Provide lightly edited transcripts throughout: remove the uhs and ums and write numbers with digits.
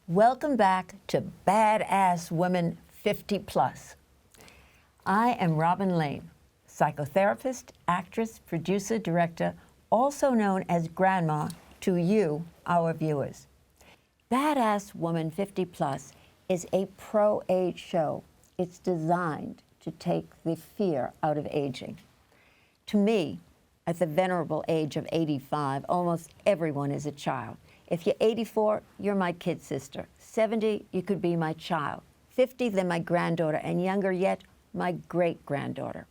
Welcome back to Badass Women 50 Plus. I am Robin Lane, psychotherapist, actress, producer, director, also known as Grandma to you, our viewers. Badass Woman 50 Plus is a pro-age show. It's designed to take the fear out of aging. To me, at the venerable age of 85, almost everyone is a child. If you're 84, you're my kid sister. 70, you could be my child. 50, then my granddaughter, and younger yet, my great-granddaughter.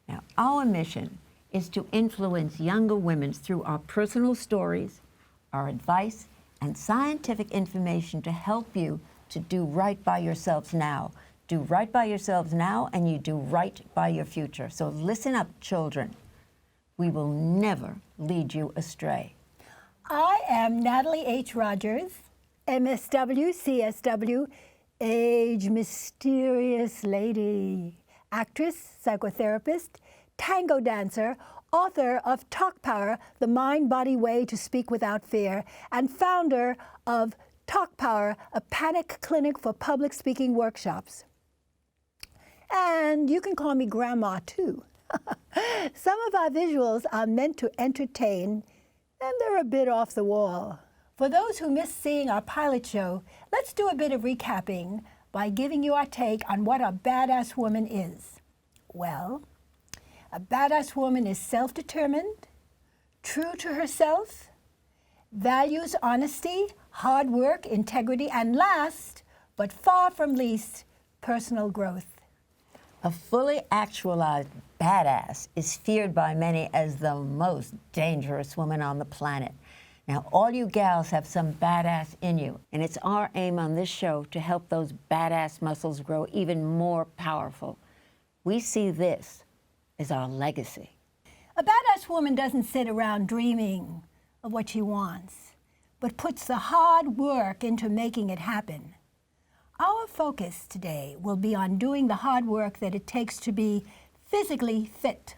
Now, our mission is to influence younger women through our personal stories, our advice, and scientific information to help you to do right by yourselves now. Do right by yourselves now, and you do right by your future. So listen up, children. We will never lead you astray. I am Natalie H. Rogers, MSW, CSW, age mysterious lady, actress, psychotherapist, tango dancer, author of Talk Power, The Mind-Body Way to Speak Without Fear, and founder of Talk Power, a panic clinic for public speaking workshops. And you can call me Grandma, too. Some of our visuals are meant to entertain, and they're a bit off the wall. For those who missed seeing our pilot show, let's do a bit of recapping by giving you our take on what a badass woman is. Well, a badass woman is self-determined, true to herself, values honesty, hard work, integrity, and last, but far from least, personal growth. A fully actualized badass is feared by many as the most dangerous woman on the planet. Now, all you gals have some badass in you, and it's our aim on this show to help those badass muscles grow even more powerful. We see this as our legacy. A badass woman doesn't sit around dreaming of what she wants, but puts the hard work into making it happen. Our focus today will be on doing the hard work that it takes to be physically fit.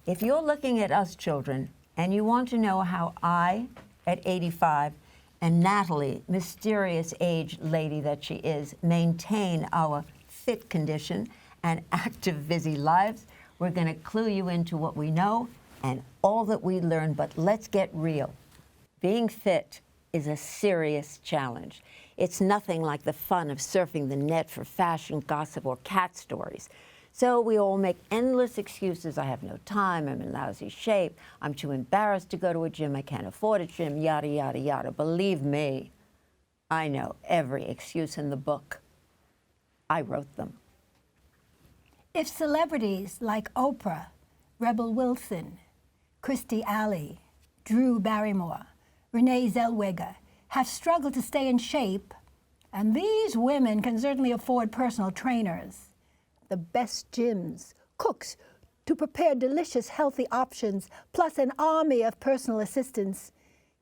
If you're looking at us children and you want to know how I, at 85, and Natalie, mysterious age lady that she is, maintain our fit condition and active, busy lives, we're going to clue you into what we know and all that we learn, but let's get real. Being fit is a serious challenge. It's nothing like the fun of surfing the net for fashion, gossip, or cat stories. So we all make endless excuses. I have no time, I'm in lousy shape, I'm too embarrassed to go to a gym, I can't afford a gym, yada, yada, yada. Believe me, I know every excuse in the book. I wrote them. If celebrities like Oprah, Rebel Wilson, Kirstie Alley, Drew Barrymore, Renee Zellweger have struggled to stay in shape, and these women can certainly afford personal trainers, the best gyms, cooks to prepare delicious, healthy options, plus an army of personal assistants.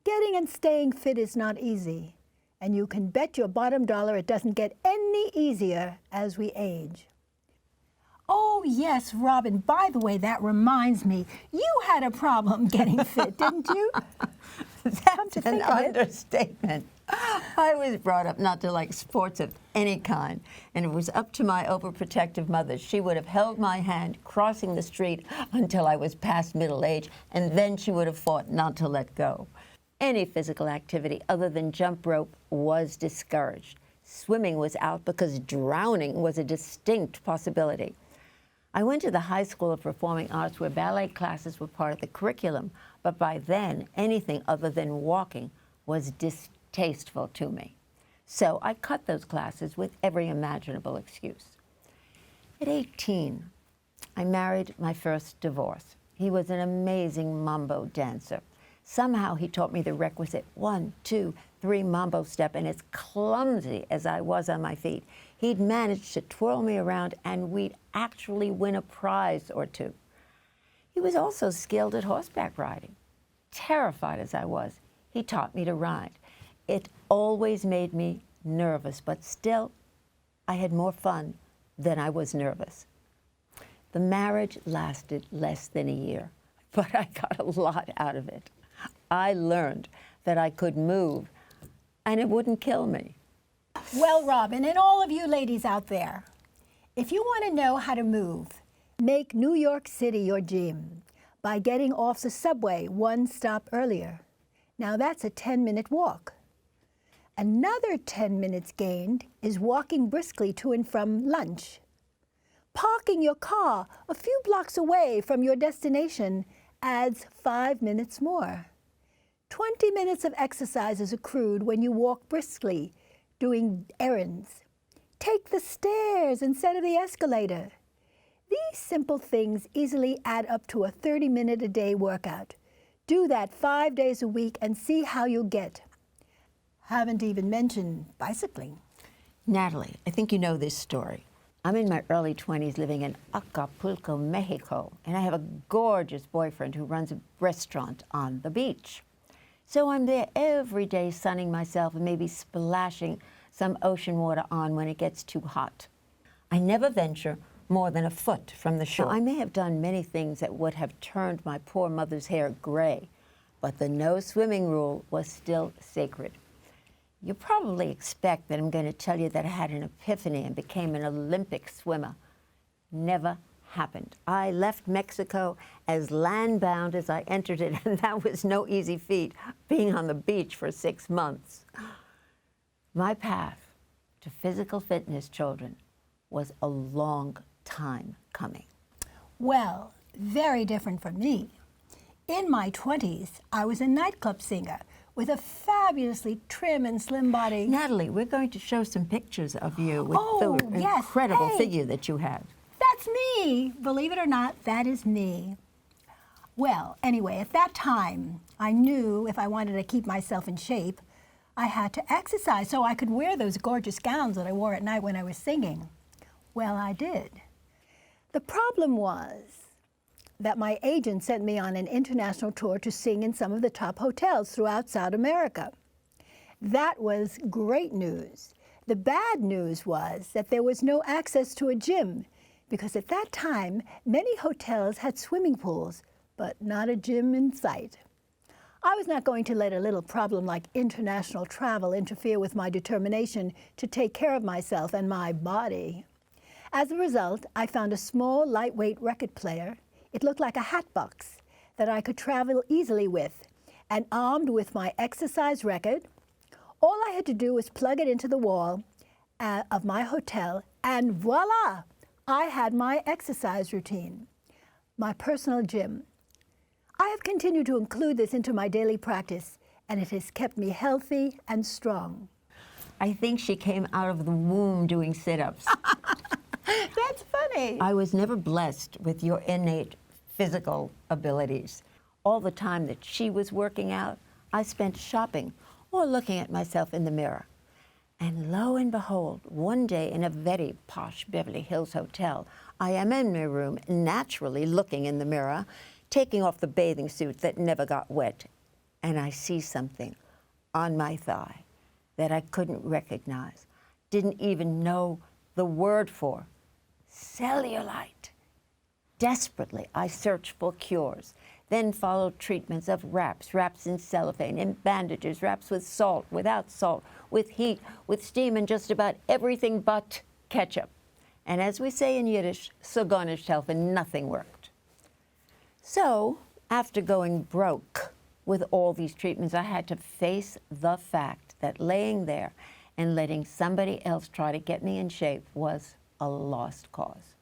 Getting and staying fit is not easy, and you can bet your bottom dollar it doesn't get any easier as we age. Oh, yes, Robin, by the way, that reminds me, you had a problem getting fit, didn't you? That's an understatement. I was brought up not to like sports of any kind, and it was up to my overprotective mother. She would have held my hand crossing the street until I was past middle age, and then she would have fought not to let go. Any physical activity other than jump rope was discouraged. Swimming was out because drowning was a distinct possibility. I went to the High School of Performing Arts where ballet classes were part of the curriculum, but by then, anything other than walking was distasteful to me. So I cut those classes with every imaginable excuse. At 18, I married my first divorce. He was an amazing mambo dancer. Somehow he taught me the requisite 1, 2, 3 mambo step, and as clumsy as I was on my feet, he'd managed to twirl me around and we'd actually win a prize or two. He was also skilled at horseback riding. Terrified as I was, he taught me to ride. It always made me nervous, but still, I had more fun than I was nervous. The marriage lasted less than a year, but I got a lot out of it. I learned that I could move and it wouldn't kill me. Well, Robin, and all of you ladies out there, if you want to know how to move, make New York City your gym by getting off the subway one stop earlier. Now that's a 10-minute walk. Another 10 minutes gained is walking briskly to and from lunch. Parking your car a few blocks away from your destination adds 5 minutes more. 20 minutes of exercise is accrued when you walk briskly, doing errands. Take the stairs instead of the escalator. These simple things easily add up to a 30-minute-a-day workout. Do that 5 days a week and see how you'll get. Haven't even mentioned bicycling. Natalie, I think you know this story. I'm in my early 20s living in Acapulco, Mexico, and I have a gorgeous boyfriend who runs a restaurant on the beach. So I'm there every day sunning myself and maybe splashing some ocean water on when it gets too hot. I never venture more than a foot from the shore. I may have done many things that would have turned my poor mother's hair gray, but the no swimming rule was still sacred. You probably expect that I'm going to tell you that I had an epiphany and became an Olympic swimmer. Never happened. I left Mexico as land-bound as I entered it, and that was no easy feat, being on the beach for 6 months. My path to physical fitness, children, was a long time coming. Well, very different from me. In my 20s, I was a nightclub singer with a fabulously trim and slim body. Natalie, we're going to show some pictures of you with the yes. incredible Hey. figure that you had. That's me. Believe it or not, that is me. Well, anyway, at that time, I knew if I wanted to keep myself in shape, I had to exercise so I could wear those gorgeous gowns that I wore at night when I was singing. Well, I did. The problem was that my agent sent me on an international tour to sing in some of the top hotels throughout South America. That was great news. The bad news was that there was no access to a gym, because at that time, many hotels had swimming pools, but not a gym in sight. I was not going to let a little problem like international travel interfere with my determination to take care of myself and my body. As a result, I found a small, lightweight record player. It looked like a hat box that I could travel easily with, and armed with my exercise record, all I had to do was plug it into the wall of my hotel, and voila! I had my exercise routine, my personal gym. I have continued to include this into my daily practice, and it has kept me healthy and strong. I think she came out of the womb doing sit-ups. That's funny. I was never blessed with your innate physical abilities. All the time that she was working out, I spent shopping or looking at myself in the mirror. And lo and behold, one day in a very posh Beverly Hills hotel, I am in my room, naturally looking in the mirror, taking off the bathing suit that never got wet, and I see something on my thigh that I couldn't recognize, didn't even know the word for. Cellulite. Desperately, I searched for cures, then followed treatments of wraps in cellophane, in bandages, wraps with salt, without salt, with heat, with steam, and just about everything but ketchup. And as we say in Yiddish, so gar nicht helfen, nothing worked. So, after going broke with all these treatments, I had to face the fact that laying there and letting somebody else try to get me in shape was a lost cause.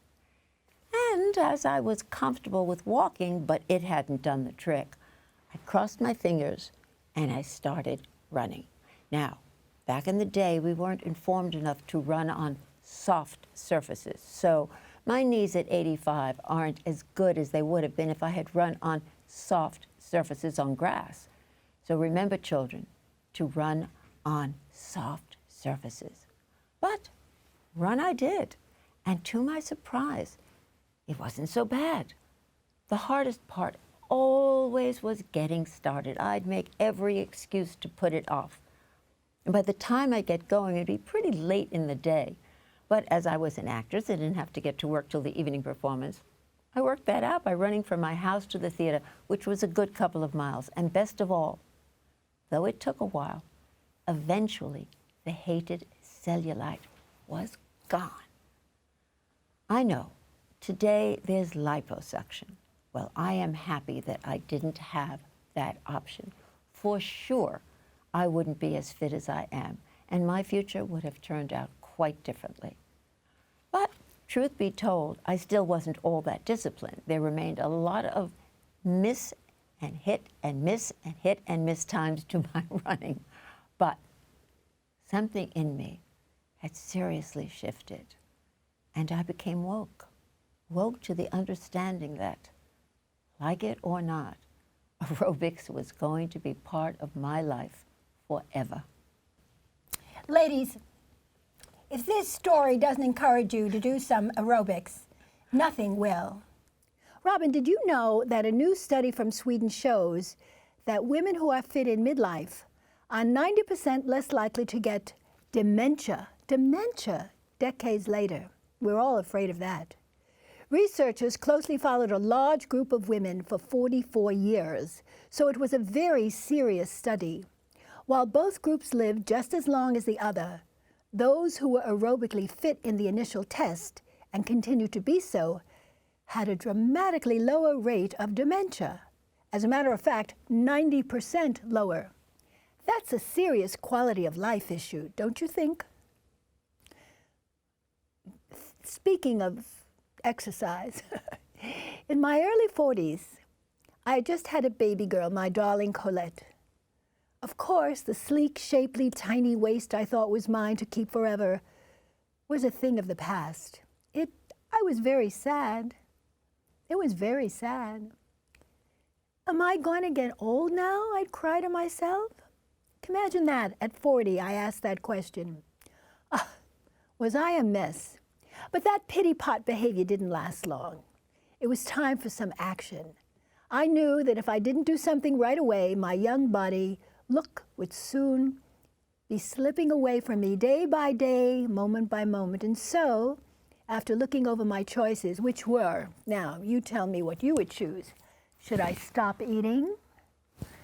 And as I was comfortable with walking, but it hadn't done the trick, I crossed my fingers and I started running. Now, back in the day, we weren't informed enough to run on soft surfaces. So my knees at 85 aren't as good as they would have been if I had run on soft surfaces on grass. So remember, children, to run on soft surfaces. But run I did. And to my surprise, it wasn't so bad. The hardest part always was getting started. I'd make every excuse to put it off. And by the time I get going, it'd be pretty late in the day. But as I was an actress, I didn't have to get to work till the evening performance. I worked that out by running from my house to the theater, which was a good couple of miles. And best of all, though it took a while, eventually the hated cellulite was gone. I know, today there's liposuction. Well, I am happy that I didn't have that option. For sure, I wouldn't be as fit as I am, and my future would have turned out quite differently. But truth be told, I still wasn't all that disciplined. There remained a lot of miss and hit and miss and hit and miss times to my running. But something in me had seriously shifted, and I became woke to the understanding that, like it or not, aerobics was going to be part of my life forever. Ladies, if this story doesn't encourage you to do some aerobics, nothing will. Robin, did you know that a new study from Sweden shows that women who are fit in midlife are 90% less likely to get dementia decades later? We're all afraid of that. Researchers closely followed a large group of women for 44 years, so it was a very serious study. While both groups lived just as long as the other, those who were aerobically fit in the initial test and continued to be so had a dramatically lower rate of dementia. As a matter of fact, 90% lower. That's a serious quality of life issue, don't you think? Speaking of exercise, in my early 40s, I had just had a baby girl, my darling Colette. Of course, the sleek, shapely, tiny waist I thought was mine to keep forever was a thing of the past. I was very sad. It was very sad. Am I going to get old now? I'd cry to myself. Imagine that, at 40, I asked that question. Was I a mess? But that pity-pot behavior didn't last long. It was time for some action. I knew that if I didn't do something right away, my young body, would soon be slipping away from me day by day, moment by moment. And so, after looking over my choices, which were, now you tell me what you would choose. Should I stop eating?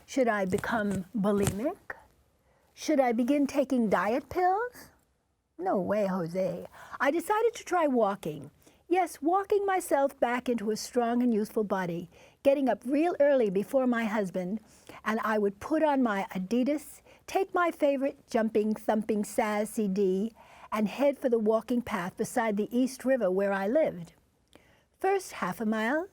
Should I become bulimic? Should I begin taking diet pills? No way, Jose. I decided to try walking. Yes, walking myself back into a strong and youthful body, getting up real early before my husband, and I would put on my Adidas, take my favorite jumping, thumping Saz CD, and head for the walking path beside the East River where I lived. First half a mile,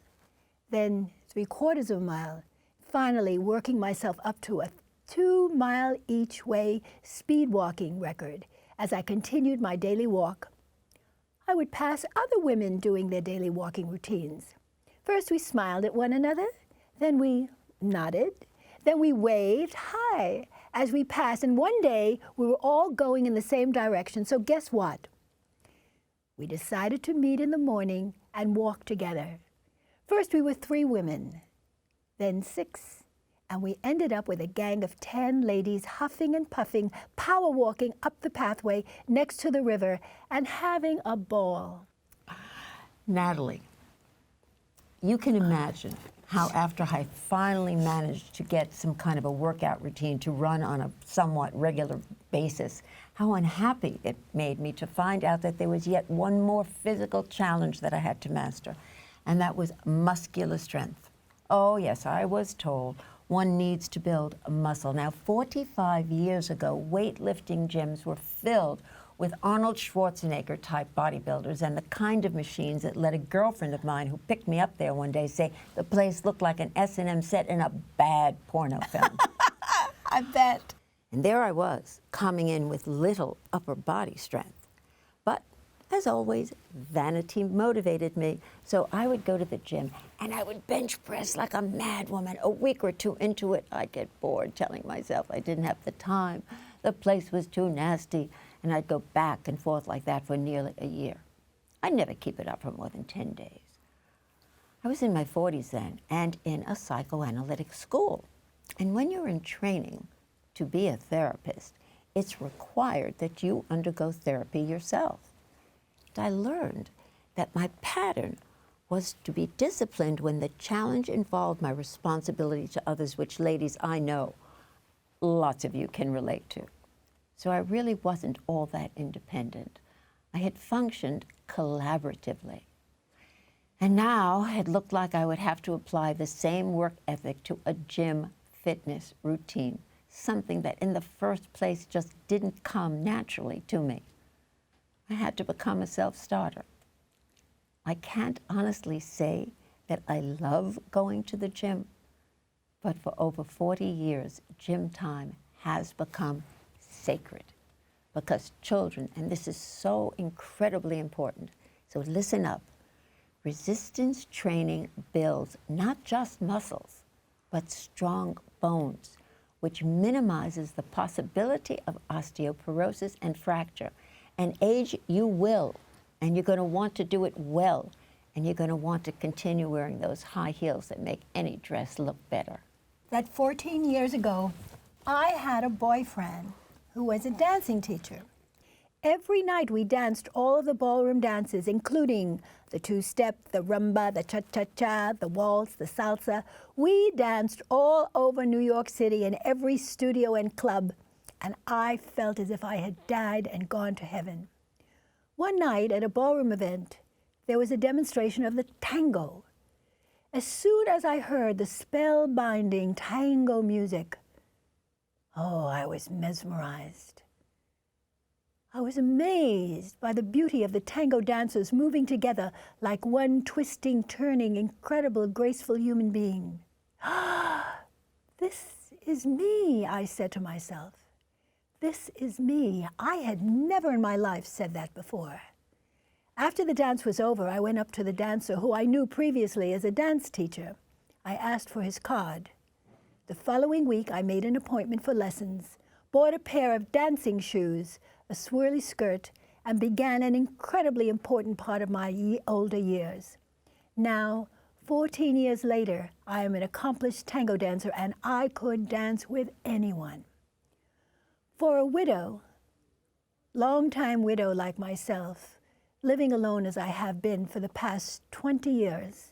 then 3/4 of a mile, finally working myself up to a 2-mile each way speed walking record. As I continued my daily walk, I would pass other women doing their daily walking routines. First we smiled at one another, then we nodded, then we waved hi as we passed, and one day we were all going in the same direction, so guess what? We decided to meet in the morning and walk together. First we were 3 women, then 6, and we ended up with a gang of 10 ladies huffing and puffing, power walking up the pathway next to the river and having a ball. Natalie, you can imagine how after I finally managed to get some kind of a workout routine to run on a somewhat regular basis, how unhappy it made me to find out that there was yet one more physical challenge that I had to master, and that was muscular strength. Oh yes, I was told one needs to build a muscle. Now, 45 years ago, weightlifting gyms were filled with Arnold Schwarzenegger-type bodybuilders and the kind of machines that let a girlfriend of mine who picked me up there one day say the place looked like an S&M set in a bad porno film. I bet. And there I was, coming in with little upper body strength. But as always, vanity motivated me, so I would go to the gym and I would bench press like a mad woman. A week or 2 into it, I'd get bored telling myself I didn't have the time, the place was too nasty, and I'd go back and forth like that for nearly a year. I'd never keep it up for more than 10 days. I was in my 40s then and in a psychoanalytic school. And when you're in training to be a therapist, it's required that you undergo therapy yourself. I learned that my pattern was to be disciplined when the challenge involved my responsibility to others, which, ladies, I know lots of you can relate to. So I really wasn't all that independent. I had functioned collaboratively. And now it looked like I would have to apply the same work ethic to a gym fitness routine, something that in the first place just didn't come naturally to me. I had to become a self-starter. I can't honestly say that I love going to the gym, but for over 40 years, gym time has become sacred because children, and this is so incredibly important, so listen up, resistance training builds not just muscles, but strong bones, which minimizes the possibility of osteoporosis and fracture. And age you will, and you're going to want to do it well, and you're going to want to continue wearing those high heels that make any dress look better. That 14 years ago, I had a boyfriend who was a dancing teacher. Every night we danced all of the ballroom dances, including the two-step, the rumba, the cha-cha-cha, the waltz, the salsa. We danced all over New York City in every studio and club, and I felt as if I had died and gone to heaven. One night at a ballroom event, there was a demonstration of the tango. As soon as I heard the spellbinding tango music, oh, I was mesmerized. I was amazed by the beauty of the tango dancers moving together like one twisting, turning, incredible, graceful human being. This is me, I said to myself. This is me. I had never in my life said that before. After the dance was over, I went up to the dancer who I knew previously as a dance teacher. I asked for his card. The following week, I made an appointment for lessons, bought a pair of dancing shoes, a swirly skirt, and began an incredibly important part of my older years. Now, 14 years later, I am an accomplished tango dancer, and I could dance with anyone. For a widow, long-time widow like myself, living alone as I have been for the past 20 years,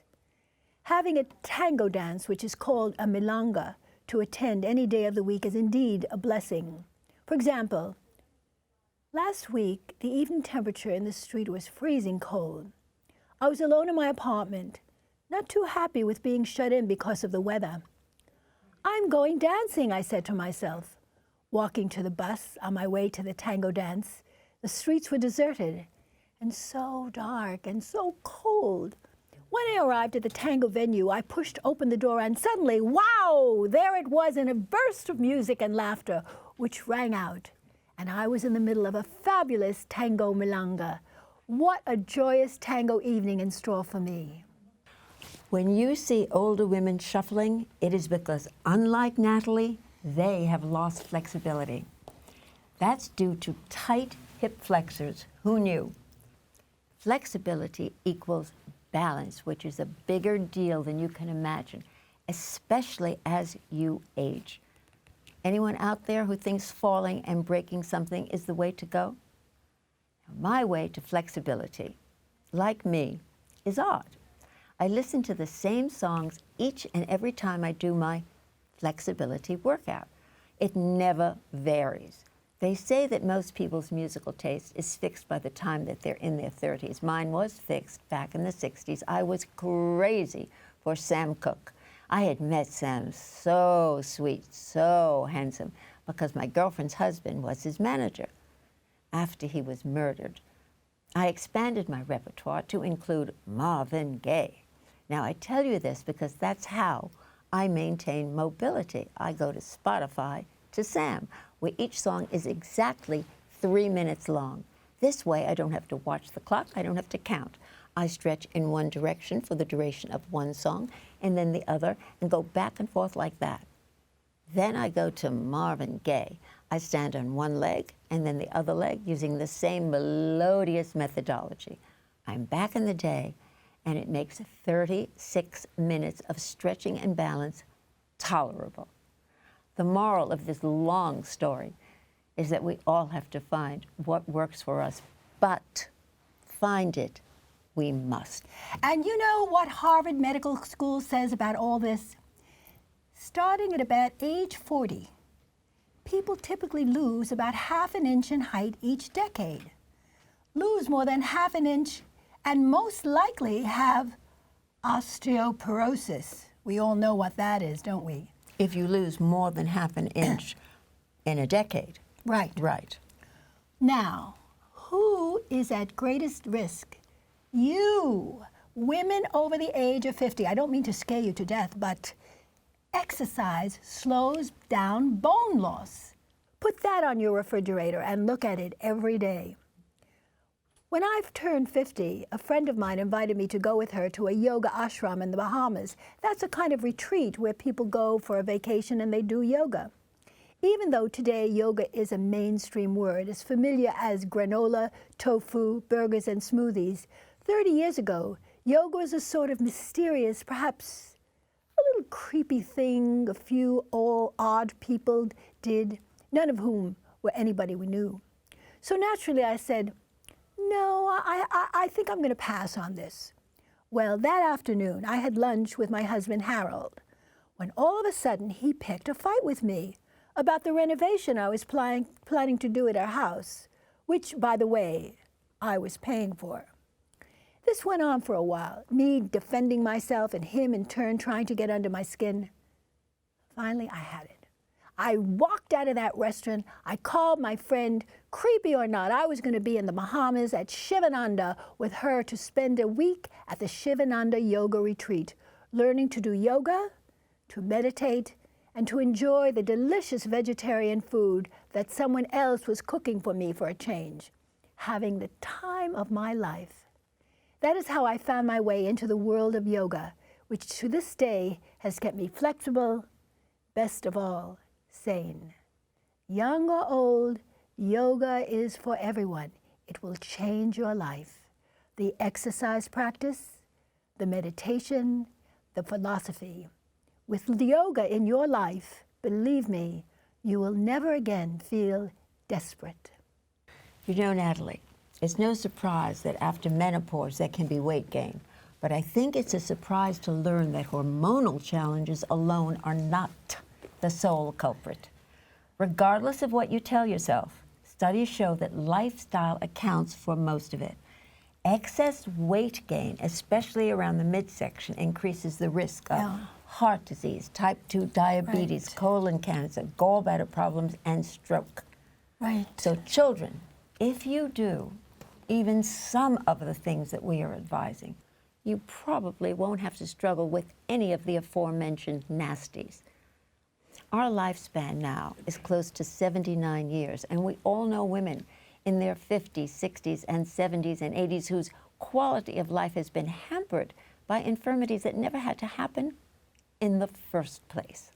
having a tango dance, which is called a milonga, to attend any day of the week is indeed a blessing. For example, last week, the evening temperature in the street was freezing cold. I was alone in my apartment, not too happy with being shut in because of the weather. I'm going dancing, I said to myself. Walking to the bus on my way to the tango dance, the streets were deserted and so dark and so cold. When I arrived at the tango venue, I pushed open the door and suddenly, wow, there it was in a burst of music and laughter, which rang out. And I was in the middle of a fabulous tango milonga. What a joyous tango evening in store for me. When you see older women shuffling, it is because, unlike Natalie, they have lost flexibility. That's due to tight hip flexors. Who knew? Flexibility equals balance, which is a bigger deal than you can imagine, especially as you age. Anyone out there who thinks falling and breaking something is the way to go? My way to flexibility, like me, is odd. I listen to the same songs each and every time I do my flexibility workout. It never varies. They say that most people's musical taste is fixed by the time that they're in their 30s. Mine was fixed back in the 60s. I was crazy for Sam Cooke. I had met Sam, so sweet, so handsome, because my girlfriend's husband was his manager. After he was murdered, I expanded my repertoire to include Marvin Gaye. Now, I tell you this because that's how I maintain mobility. I go to Spotify to Sam, where each song is exactly 3 minutes long. This way, I don't have to watch the clock. I don't have to count. I stretch in one direction for the duration of one song, and then the other, and go back and forth like that. Then I go to Marvin Gaye. I stand on one leg and then the other leg using the same melodious methodology. I'm back in the day, and it makes 36 minutes of stretching and balance tolerable. The moral of this long story is that we all have to find what works for us, but find it we must. And you know what Harvard Medical School says about all this? Starting at about age 40, people typically lose about ½ an inch in height each decade. Lose more than ½ an inch and most likely have osteoporosis. We all know what that is, don't we? If you lose more than ½ an inch in a decade. Right. Right. Now, who is at greatest risk? You, women over the age of 50. I don't mean to scare you to death, but exercise slows down bone loss. Put that on your refrigerator and look at it every day. When I've turned 50, a friend of mine invited me to go with her to a yoga ashram in the Bahamas. That's a kind of retreat where people go for a vacation and they do yoga. Even though today yoga is a mainstream word, as familiar as granola, tofu, burgers, and smoothies, 30 years ago, yoga was a sort of mysterious, perhaps a little creepy thing a few odd people did, none of whom were anybody we knew. So naturally I said, no, I think I'm going to pass on this. Well, that afternoon, I had lunch with my husband, Harold, when all of a sudden he picked a fight with me about the renovation I was planning to do at our house, which, by the way, I was paying for. This went on for a while, me defending myself and him in turn trying to get under my skin. Finally, I had it. I walked out of that restaurant. I called my friend. Creepy or not, I was going to be in the Bahamas at Shivananda with her to spend a week at the Shivananda Yoga Retreat, learning to do yoga, to meditate, and to enjoy the delicious vegetarian food that someone else was cooking for me for a change, having the time of my life. That is how I found my way into the world of yoga, which to this day has kept me flexible, best of all, sane. Young or old, yoga is for everyone. It will change your life. The exercise practice, the meditation, the philosophy. With yoga in your life, believe me, you will never again feel desperate. You know, Natalie, it's no surprise that after menopause there can be weight gain. But I think it's a surprise to learn that hormonal challenges alone are not the sole culprit. Regardless of what you tell yourself, studies show that lifestyle accounts for most of it. Excess weight gain, especially around the midsection, increases the risk of heart disease, type 2 diabetes, colon cancer, gallbladder problems, and stroke. Right. So children, if you do even some of the things that we are advising, you probably won't have to struggle with any of the aforementioned nasties. Our lifespan now is close to 79 years, and we all know women in their 50s, 60s, and 70s and 80s whose quality of life has been hampered by infirmities that never had to happen in the first place.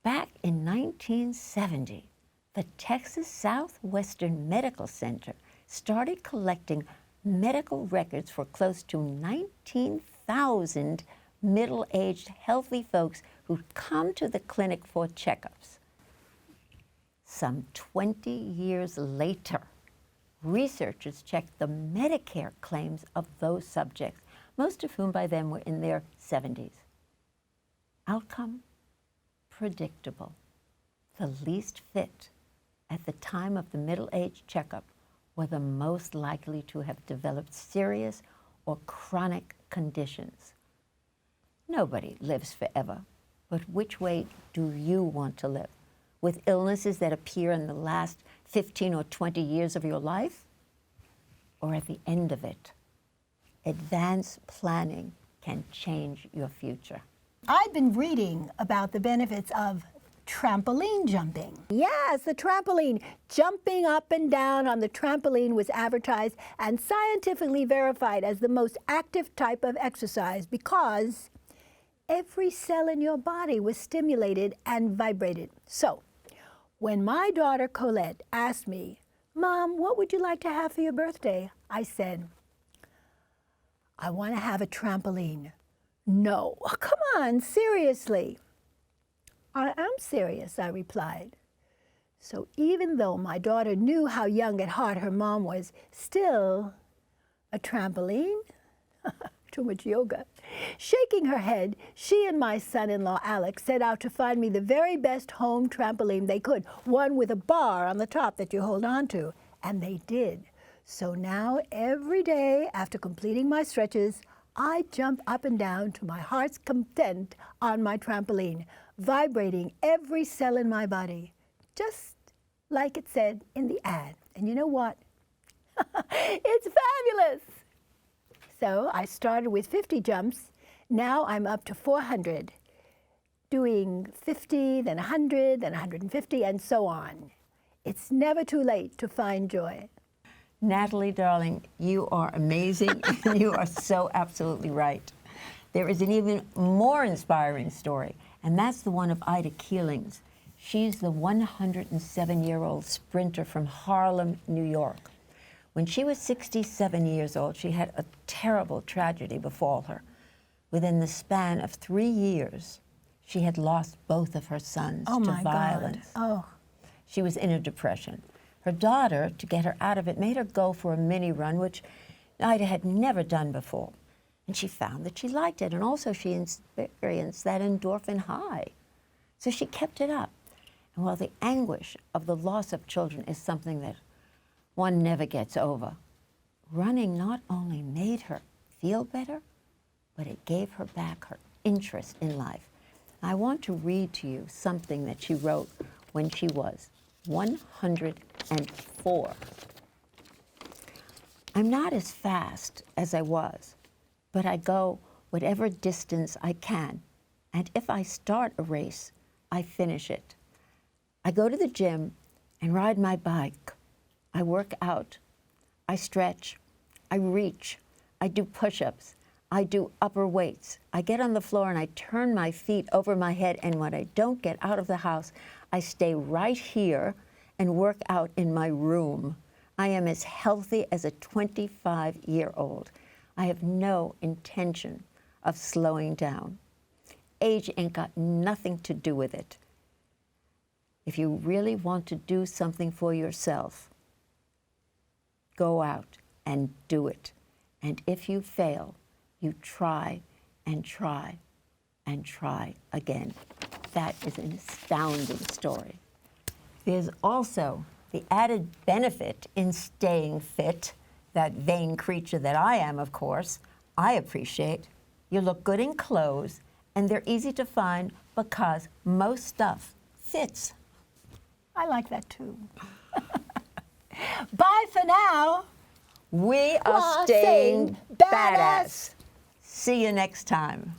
Back in 1970, the Texas Southwestern Medical Center started collecting medical records for close to 19,000 middle-aged healthy folks who'd come to the clinic for checkups. Some 20 years later, researchers checked the Medicare claims of those subjects, most of whom by then were in their 70s. Outcome? Predictable. The least fit at the time of the middle-age checkup were the most likely to have developed serious or chronic conditions. Nobody lives forever, but which way do you want to live? With illnesses that appear in the last 15 or 20 years of your life, or at the end of it? Advanced planning can change your future. I've been reading about the benefits of trampoline jumping. Yes, the trampoline. Jumping up and down on the trampoline was advertised and scientifically verified as the most active type of exercise because every cell in your body was stimulated and vibrated. So, when my daughter Colette asked me, "Mom, what would you like to have for your birthday?" I said, "I want to have a trampoline." "No, come on, seriously." "I am serious," I replied. So even though my daughter knew how young at heart her mom was, still, a trampoline? too much yoga. Shaking her head, she and my son-in-law Alex set out to find me the very best home trampoline they could, one with a bar on the top that you hold on to. And they did. So now every day after completing my stretches, I jump up and down to my heart's content on my trampoline, vibrating every cell in my body, just like it said in the ad. And you know what? It's fabulous! So I started with 50 jumps. Now I'm up to 400, doing 50, then 100, then 150, and so on. It's never too late to find joy. Natalie, darling, you are amazing. You are so absolutely right. There is an even more inspiring story, and that's the one of Ida Keeling's. She's the 107-year-old sprinter from Harlem, New York. When she was 67 years old, she had a terrible tragedy befall her. Within the span of 3 years, she had lost both of her sons to violence. Oh. She was in a depression. Her daughter, to get her out of it, made her go for a mini run, which Ida had never done before. And she found that she liked it, and also she experienced that endorphin high. So she kept it up. And while the anguish of the loss of children is something that one never gets over, running not only made her feel better, but it gave her back her interest in life. I want to read to you something that she wrote when she was 104. I'm not as fast as I was, but I go whatever distance I can. And if I start a race, I finish it. I go to the gym and ride my bike. I work out. I stretch. I reach. I do push-ups. I do upper weights. I get on the floor and I turn my feet over my head, and when I don't get out of the house, I stay right here and work out in my room. I am as healthy as a 25-year-old. I have no intention of slowing down. Age ain't got nothing to do with it. If you really want to do something for yourself, go out and do it. And if you fail, you try and try and try again. That is an astounding story. There's also the added benefit in staying fit, that vain creature that I am, of course, I appreciate. You look good in clothes, and they're easy to find because most stuff fits. I like that too. Bye for now. We are staying badass. See you next time.